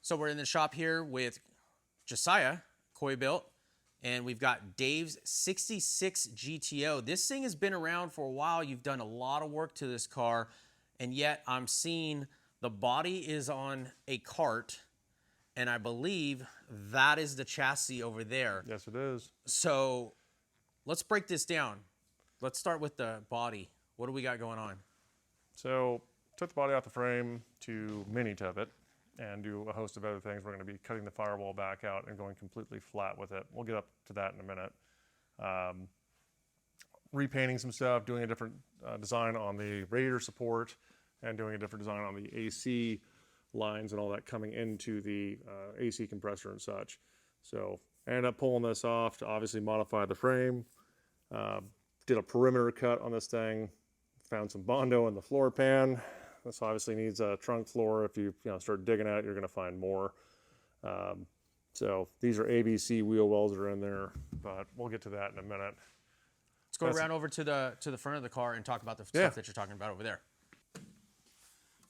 So we're in the shop here with Josiah, Coybilt, and we've got Dave's 66 GTO. This thing has been around for a while. You've done a lot of work to this car, and yet I'm seeing the body is on a cart, and I believe that is the chassis over there. Yes, it is. So let's break this down. Let's start with the body. What do we got going on? So took the body off the frame to mini tub it and do a host of other things. We're going to be cutting the firewall back out and going completely flat with it. We'll get up to that in a minute. Repainting some stuff, doing a different design on the radiator support, and doing a different design on the AC lines and all that coming into the AC compressor and such. So I ended up pulling this off to obviously modify the frame. Did a perimeter cut on this thing. Found some Bondo in the floor pan. This obviously needs a trunk floor. If you start digging at it, you're going to find more. So these are ABC wheel wells that are in there, but we'll get to that in a minute. Let's go around over to the front of the car and talk about the stuff that you're talking about over there.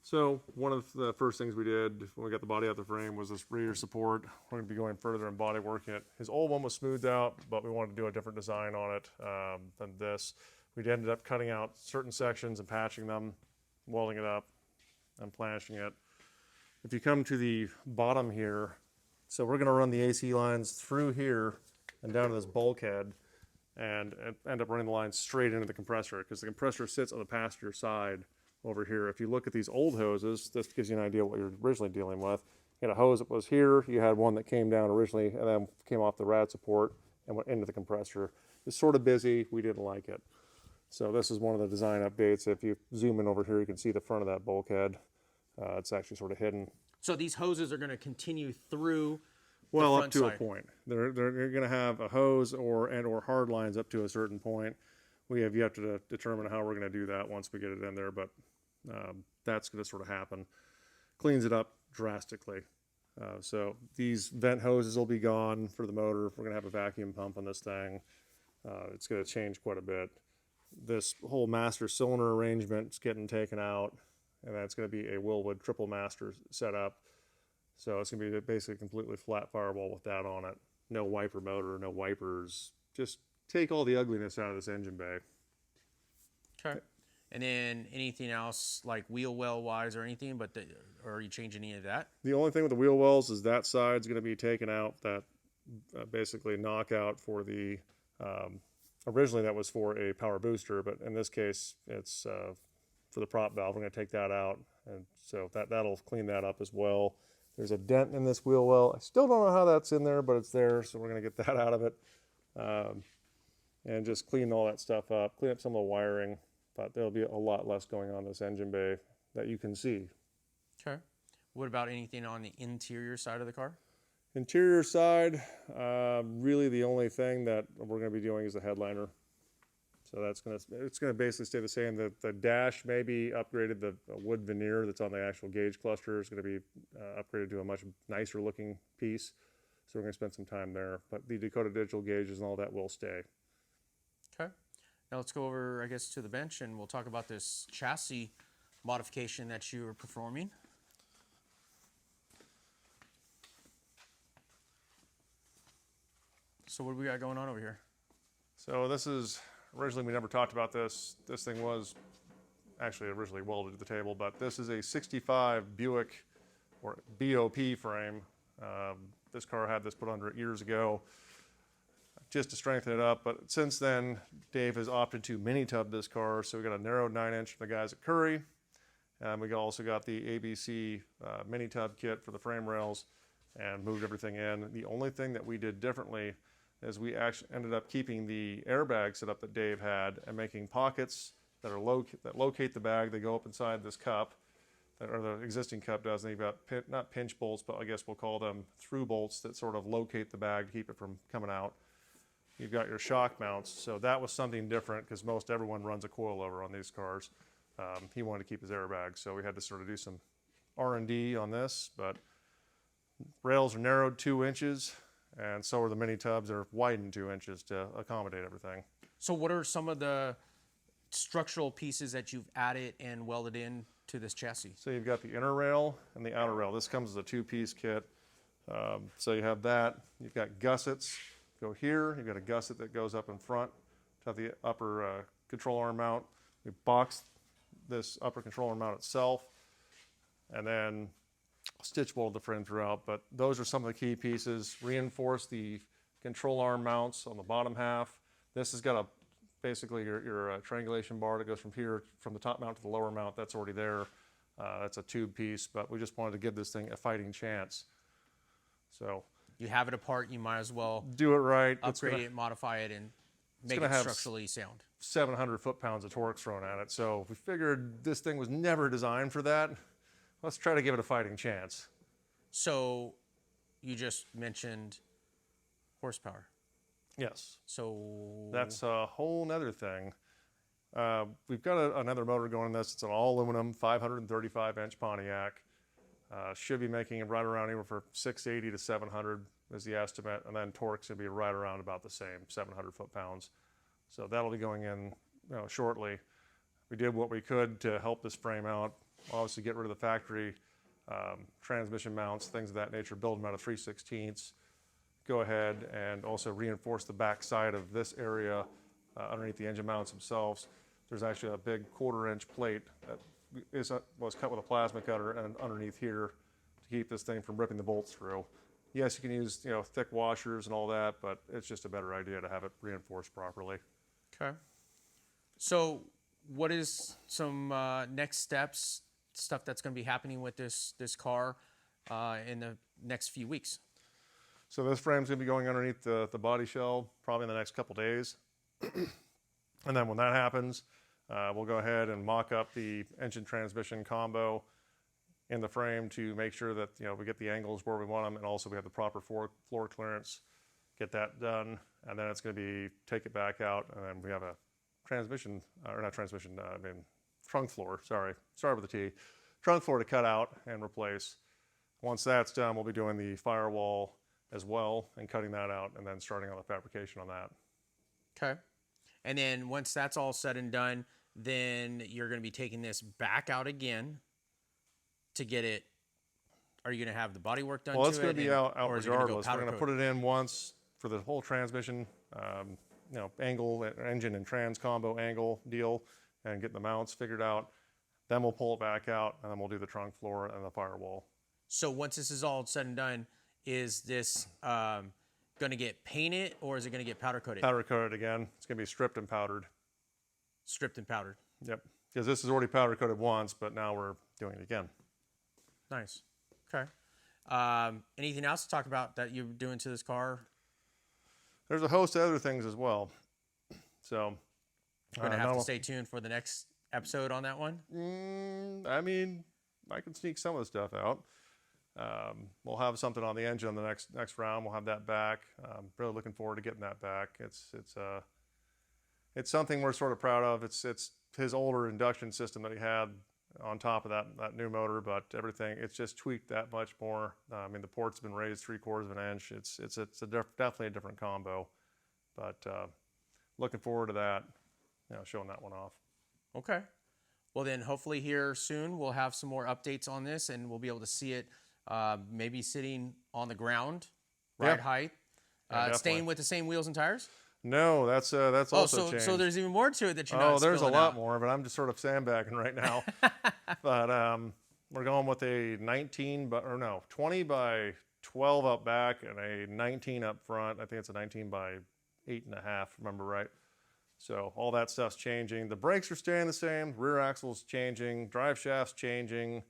So one of the first things we did when we got the body out the frame was this radiator support. We're going to be going further and body working it. His old one was smoothed out, but we wanted to do a different design on it than this. We ended up cutting out certain sections and patching them, welding it up, and planishing it. If you come to the bottom here, so we're going to run the AC lines through here and down to this bulkhead and end up running the lines straight into the compressor because the compressor sits on the passenger side over here. If you look at these old hoses, this gives you an idea of what you're originally dealing with. You had a hose that was here, you had one that came down originally and then came off the rad support and went into the compressor. It's sort of busy, we didn't like it. So this is one of the design updates. If you zoom in over here, you can see the front of that bulkhead. It's actually sort of hidden. So these hoses are going to continue through well, the front up to side. a point. They're going to have a hose or hard lines up to a certain point. We have yet to determine how we're going to do that once we get it in there, but that's going to sort of happen. Cleans it up drastically. So these vent hoses will be gone for the motor. We're going to have a vacuum pump on this thing. It's going to change quite a bit. This whole master cylinder arrangement is getting taken out, and that's going to be a Willwood triple master setup. So it's going to be basically a completely flat firewall with that on it. No wiper motor, no wipers. Just take all the ugliness out of this engine bay. Okay. And then anything else like wheel well wise or anything, or are you changing any of that? The only thing with the wheel wells is that side's going to be taken out. That basically knockout for the originally that was for a power booster, but in this case it's for the prop valve. We're going to take that out, and so that'll clean that up as well. There's a dent in this wheel well. I still don't know how that's in there, but it's there, so we're going to get that out of it and just clean all that stuff up, clean up some of the wiring. But there'll be a lot less going on in this engine bay that you can see. Okay. What about anything on the interior side of the car? Interior side, really the only thing that we're going to be doing is the headliner. So it's going to basically stay the same. The dash may be upgraded. The wood veneer that's on the actual gauge cluster is going to be upgraded to a much nicer looking piece. So we're going to spend some time there. But the Dakota digital gauges and all that will stay. Okay. Now let's go over, I guess, to the bench and we'll talk about this chassis modification that you were performing. So what do we got going on over here? So this is, originally we never talked about this. This thing was actually originally welded to the table, but this is a 65 Buick or BOP frame. This car had this put under it years ago just to strengthen it up, but since then Dave has opted to mini tub this car, so we got a narrowed 9-inch from the guys at Curry, and we also got the ABC mini tub kit for the frame rails and moved everything in. The only thing that we did differently is we actually ended up keeping the airbag set up that Dave had and making pockets that locate the bag. They go up inside this cup, or the existing cup does, and you've got not pinch bolts, but I guess we'll call them through bolts that sort of locate the bag to keep it from coming out. You've got your shock mounts, so that was something different because most everyone runs a coilover on these cars. He wanted to keep his airbag, so we had to sort of do some R&D on this, but rails are narrowed 2 inches, and so are the mini tubs. Are widened 2 inches to accommodate everything. So what are some of the structural pieces that you've added and welded in to this chassis? So you've got the inner rail and the outer rail. This comes as a two-piece kit. So you have that. You've got gussets. Go here. You've got a gusset that goes up in front to have the upper control arm mount. We box this upper control arm mount itself, and then stitch welded the frame throughout. But those are some of the key pieces. Reinforce the control arm mounts on the bottom half. This has got basically your triangulation bar that goes from here, from the top mount to the lower mount. That's already there. That's a tube piece, but we just wanted to give this thing a fighting chance. So You have it apart, you might as well do it right. upgrade it, modify it, and make it structurally sound. 700 foot-pounds of torque thrown at it. So we figured this thing was never designed for that. Let's try to give it a fighting chance. So you just mentioned horsepower. Yes. So that's a whole nother thing. We've got another motor going in this. It's an all aluminum 535-inch Pontiac. Should be making it right around anywhere for 680 to 700 is the estimate, and then torque's gonna be right around about the same, 700 foot-pounds. So that'll be going in, shortly. We did what we could to help this frame out. Obviously, get rid of the factory transmission mounts, things of that nature. Build them out of 3/16. Go ahead and also reinforce the back side of this area underneath the engine mounts themselves. There's actually a big 1/4-inch plate that was cut with a plasma cutter and underneath here to keep this thing from ripping the bolts through. Yes, you can use thick washers and all that, but it's just a better idea to have it reinforced properly. okay. So what is some next steps, stuff that's going to be happening with this car in the next few weeks? So this frame's gonna be going underneath the body shell probably in the next couple days. And then when that happens, we'll go ahead and mock up the engine transmission combo in the frame to make sure that we get the angles where we want them, and also we have the proper floor clearance. Get that done, and then it's going to be take it back out, and then we have a transmission, or not transmission, trunk floor. Sorry with the T. Trunk floor to cut out and replace. Once that's done, we'll be doing the firewall as well and cutting that out, and then starting on the fabrication on that. Okay. And then once that's all said and done, then you're going to be taking this back out again to get it. Are you going to have the bodywork done? Well, it's to going to be out regardless. We're going to coat? put it in once for the whole transmission, angle, engine and trans combo angle deal, and get the mounts figured out. Then we'll pull it back out, and then we'll do the trunk floor and the firewall. So once this is all said and done, is this going to get painted, or is it going to get powder coated? Powder coated again. It's going to be stripped and powdered. Stripped and powdered. Yep. Because this is already powder coated once, but now we're doing it again. Nice. Okay. Anything else to talk about that you're doing to this car? There's a host of other things as well. So We're going to have to stay tuned for the next episode on that one. I can sneak some of the stuff out. We'll have something on the engine on the next round. We'll have that back. Really looking forward to getting that back. It's something we're sort of proud of. It's his older induction system that he had on top of that new motor, but everything, it's just tweaked that much more. The port's been raised 3/4 of an inch. It's definitely a different combo, but looking forward to that, showing that one off. Okay. Well, then hopefully here soon we'll have some more updates on this, and we'll be able to see it maybe sitting on the ground, ride height, staying with the same wheels and tires. No, that's also changed. So there's even more to it that you're not. Oh, there's a lot out. more, but I'm just sort of sandbagging right now. But we're going with a 20 by 12 up back and a 19 up front. I think it's a 19 by 8.5, remember right? So all that stuff's changing. The brakes are staying the same. Rear axle's changing. Drive shaft's changing.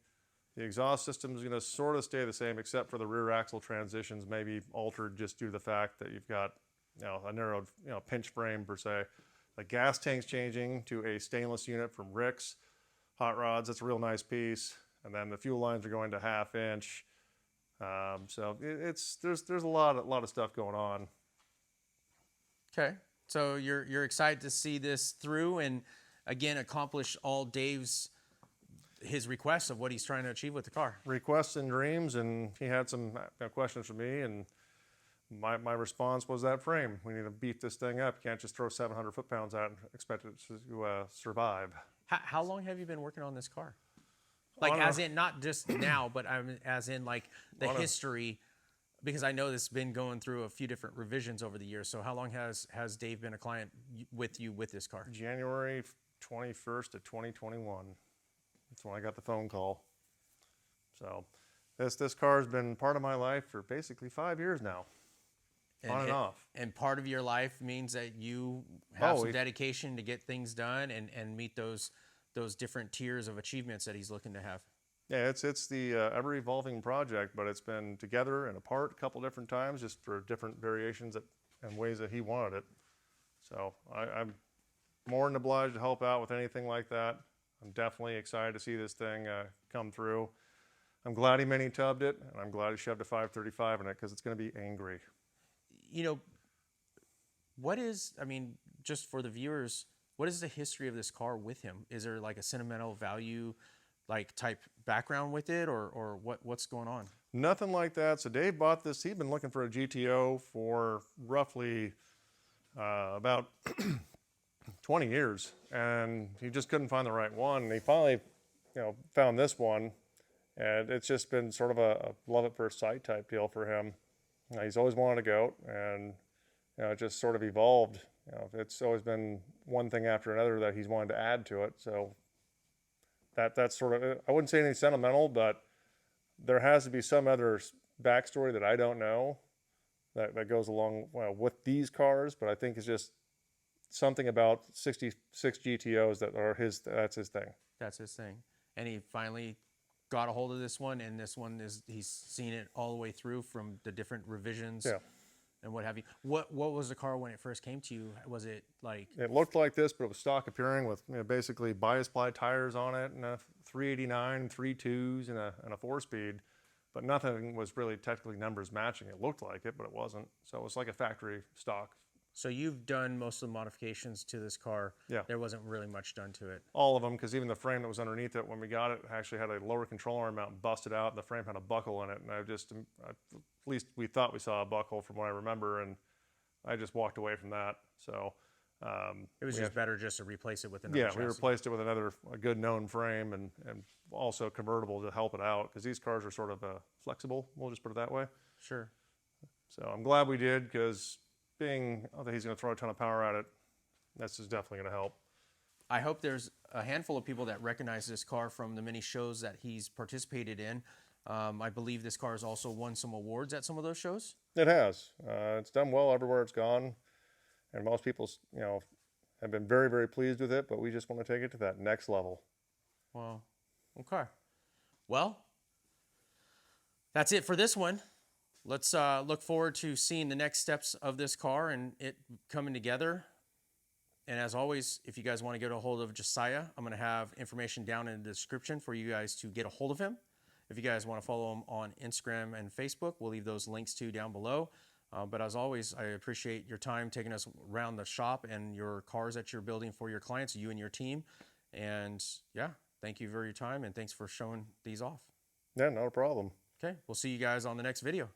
The exhaust system's going to sort of stay the same, except for the rear axle transitions maybe altered just due to the fact that you've got a narrowed pinch frame per se. The gas tank's changing to a stainless unit from Rick's Hot Rods. That's a real nice piece. And then the fuel lines are going to 1/2 inch. So there's a lot of stuff going on. Okay. So you're excited to see this through and again accomplish all his requests of what he's trying to achieve with the car. Requests and dreams, and he had some questions for me, and my response was that frame. We need to beef this thing up. You can't just throw 700 foot-pounds out and expect it to survive. How long have you been working on this car? Like as in not just now, but as in like the On a- history, because I know this has been going through a few different revisions over the years. So how long has Dave been a client with you with this car? January 21st of 2021. That's when I got the phone call. So this car has been part of my life for basically 5 years now, on and off. And part of your life means that you have some dedication to get things done and meet those different tiers of achievements that he's looking to have. Yeah, it's the ever-evolving project, but it's been together and apart a couple different times, just for different variations and ways that he wanted it. So I'm more than obliged to help out with anything like that. I'm definitely excited to see this thing come through. I'm glad he mini-tubbed it, and I'm glad he shoved a 535 in it because it's going to be angry. You know, I mean, just for the viewers, what is the history of this car with him? Is there like a sentimental value, like type background with it, or what's going on? Nothing like that. So Dave bought this. He'd been looking for a GTO for roughly about 20 years, and he just couldn't find the right one. And he finally, found this one, and it's just been sort of a love at first sight type deal for him. He's always wanted a goat, and it just sort of evolved. It's always been one thing after another that he's wanted to add to it. So that's sort of, I wouldn't say anything sentimental, but there has to be some other backstory that I don't know that goes along with these cars. But I think it's just something about 66 GTOs that's his thing. That's his thing. And he finally got a hold of this one, and this one he's seen it all the way through from the different revisions. Yeah. And what have you. What was the car when it first came to you? Was it like... It looked like this, but it was stock appearing with basically bias ply tires on it, and a 389, 3.2s, and a 4-speed. But nothing was really technically numbers matching. It looked like it, but it wasn't. So it was like a factory stock. So you've done most of the modifications to this car. Yeah. There wasn't really much done to it. All of them, because even the frame that was underneath it when we got it actually had a lower control arm mount busted out, and the frame had a buckle in it. And at least we thought we saw a buckle from what I remember, and I just walked away from that. So it was just better just to replace it with another chassis. We replaced it with a good known frame and also convertible to help it out, because these cars are sort of flexible. We'll just put it that way. Sure. So I'm glad we did, because being that he's going to throw a ton of power at it, this is definitely going to help. I hope there's a handful of people that recognize this car from the many shows that he's participated in. I believe this car has also won some awards at some of those shows. It has. It's done well everywhere it's gone, and most people, have been very, very pleased with it. But we just want to take it to that next level. Wow. Okay. Well, that's it for this one. Let's look forward to seeing the next steps of this car and it coming together. And as always, if you guys want to get a hold of Josiah, I'm going to have information down in the description for you guys to get a hold of him. If you guys want to follow him on Instagram and Facebook, we'll leave those links too down below. But as always, I appreciate your time taking us around the shop and your cars that you're building for your clients, you and your team. And yeah, thank you for your time, and thanks for showing these off. Yeah, not a problem. Okay, we'll see you guys on the next video.